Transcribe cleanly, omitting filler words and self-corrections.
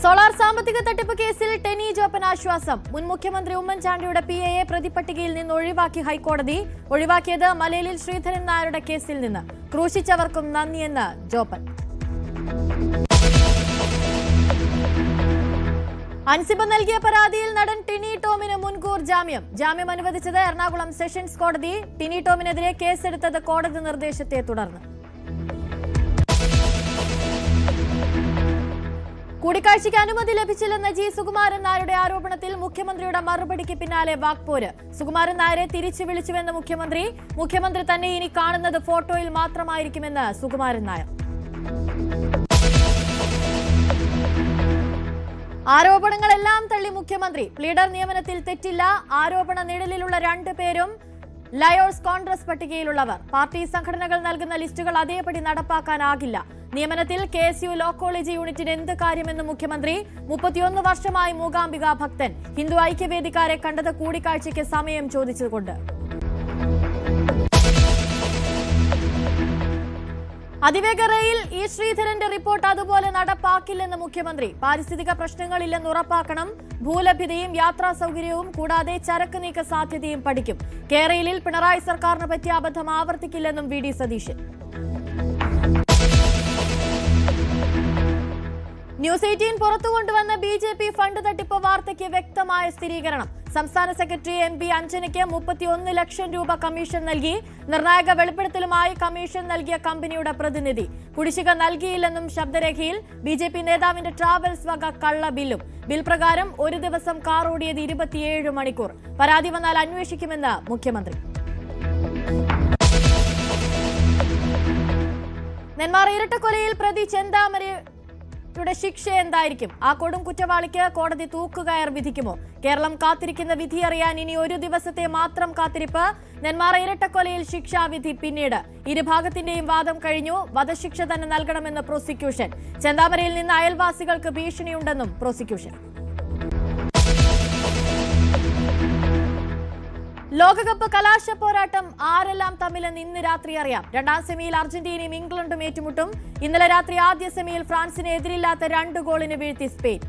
Solar സാമ്പത്തിക തട്ടിപ്പ് കേസിൽ ടെനി ജോപ്പൻ ആശ്വാസം. മുൻ മുഖ്യമന്ത്രി ഉമ്മൻചാണ്ടിയുടെ PA പ്രതിപട്ടികയിൽ നിന്ന് ഒഴിവാക്കി ഹൈക്കോടതി. ഒഴിവാക്കിയത് മലയിലിൽ ശ്രീധരൻ നായരുടെ കേസിൽ നിന്ന്. ക്രൂശിച്ചവർക്കും നന്ദിയെന്ന് ജോപ്പൻ. അൻസിബ നൽകിയ പരാതിയിൽ നടൻ ടിനി ടോമിന് മുൻകൂർ ജാമ്യം. ജാമ്യം അനുവദിച്ചത് എറണാകുളം സെഷൻസ് കോടതി. ടിനി ടോമിനെതിരെ കേസെടുത്തത് കോടതി നിർദ്ദേശത്തെ തുടർന്ന്. കൂടിക്കാഴ്ചയ്ക്ക് അനുമതി ലഭിച്ചില്ലെന്ന സുകുമാരൻ നായരുടെ ആരോപണത്തിൽ മുഖ്യമന്ത്രിയുടെ മറുപടിക്ക് പിന്നാലെ വാക്പോര്. സുകുമാരൻ നായരെ തിരിച്ചു വിളിച്ചുവെന്ന് മുഖ്യമന്ത്രി തന്നെ ഇനി കാണുന്നത് ഫോട്ടോയിൽ മാത്രമായിരിക്കുമെന്ന് സുകുമാരൻ നായർ. ആരോപണങ്ങളെല്ലാം തള്ളി മുഖ്യമന്ത്രി. പ്ലീഡർ നിയമനത്തിൽ തെറ്റില്ല. ആരോപണ നിഴലിലുള്ള 2 പേരും ലയോഴ്സ് കോൺഗ്രസ് പട്ടികയിലുള്ളവർ. പാർട്ടി സംഘടനകൾ നൽകുന്ന ലിസ്റ്റുകൾ അതേപടി നടപ്പാക്കാനാകില്ല. നിയമനത്തിൽ KSU ലോ കോളേജ് യൂണിറ്റിന് എന്ത് കാര്യമെന്ന് മുഖ്യമന്ത്രി. 31 വർഷമായി മൂകാംബിക ഭക്തൻ. ഹിന്ദു ഐക്യവേദിക്കാരെ കണ്ടത് കൂടിക്കാഴ്ചയ്ക്ക് സമയം ചോദിച്ചുകൊണ്ട്. അതിവേഗ റെയിൽ ശ്രീധരന്റെ റിപ്പോർട്ട് അതുപോലെ നടപ്പാക്കില്ലെന്ന് മുഖ്യമന്ത്രി. പാരിസ്ഥിതിക പ്രശ്നങ്ങളില്ലെന്ന് ഉറപ്പാക്കണം. ഭൂലഭ്യതയും യാത്രാ സൗകര്യവും കൂടാതെ ചരക്ക് നീക്ക സാധ്യതയും പഠിക്കും. കേരളയിൽ പിണറായി സർക്കാരിന് പറ്റിയ അബദ്ധം ആവർത്തിക്കില്ലെന്നും VD Satheesan. News 18 പുറത്തുകൊണ്ടുവന്ന BJP fund തട്ടിപ്പ് വാർത്തയ്ക്ക് വ്യക്തമായ സ്ഥിരീകരണം. സംസ്ഥാന സെക്രട്ടറി MP അഞ്ജനയ്ക്ക് 31 ലക്ഷം രൂപ കമ്മീഷൻ നൽകി. നിർണായക വെളിപ്പെടുത്തലുമായി കമ്മീഷൻ നൽകിയ കമ്പനിയുടെ പ്രതിനിധി. കുടിശ്ശിക നൽകിയില്ലെന്നും ശബ്ദരേഖയിൽ. BJP നേതാവിന്റെ ട്രാവൽസ് വക കള്ള ബില്ലും. ബിൽ പ്രകാരം ഒരു ദിവസം കാർ ഓടിയത് 27 മണിക്കൂർ. പരാതി വന്നാൽ അന്വേഷിക്കുമെന്ന് മുഖ്യമന്ത്രി. നെന്മാറ ഇരട്ടക്കൊലയിൽ പ്രതി ചെന്താമരയുടെ ശിക്ഷ എന്തായിരിക്കും? ആ കൊടും കുറ്റവാളിക്ക് കോടതി തൂക്കുകയർ വിധിക്കുമോ? കേരളം കാത്തിരിക്കുന്ന വിധി അറിയാൻ ഇനി ഒരു ദിവസത്തെ മാത്രം കാത്തിരിപ്പ്. നെന്മാറ ഇരട്ടക്കൊലയിൽ ശിക്ഷാവിധി പിന്നീട്. ഇരുഭാഗത്തിന്റെയും വാദം കഴിഞ്ഞു. വധശിക്ഷ തന്നെ നൽകണമെന്ന് പ്രോസിക്യൂഷൻ. ചെന്താമരയിൽ നിന്ന് അയൽവാസികൾക്ക് ഭീഷണിയുണ്ടെന്നും പ്രോസിക്യൂഷൻ. ലോകകപ്പ് കലാശ പോരാട്ടം ആരെല്ലാം തമ്മിലെന്ന് ഇന്ന് രാത്രി അറിയാം. 2ാം സെമിയിൽ അർജന്റീനയും ഇംഗ്ലണ്ടും ഏറ്റുമുട്ടും. ഇന്നലെ രാത്രി ആദ്യ സെമിയിൽ ഫ്രാൻസിനെ എതിരില്ലാത്ത 2 ഗോളിന് വീഴ്ത്തി സ്പെയിൻ.